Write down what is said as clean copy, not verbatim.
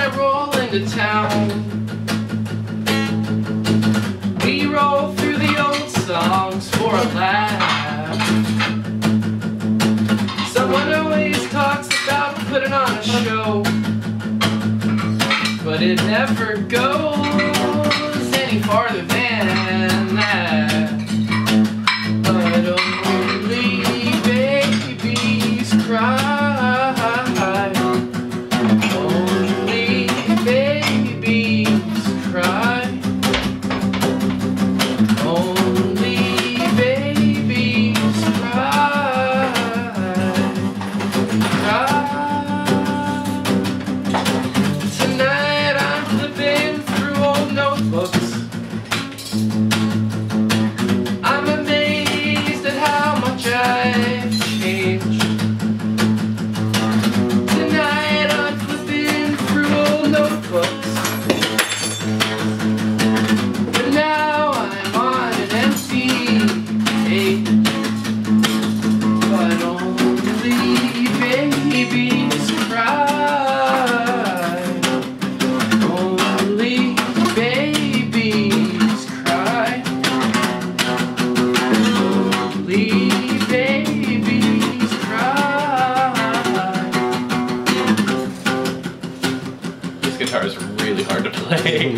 I roll into town, we roll through the old songs for a laugh. Someone always talks about putting on a show, but it never goes any farther than that. But only babies cry. Only babies cry. Only babies cry. Tonight I'm flipping through old notebooks. I'm amazed at how much I've changed. Tonight I'm flipping through old notebooks, but now I'm on an empty page. But only babies cry. Only babies cry. Only babies cry. This guitar is really hard to play.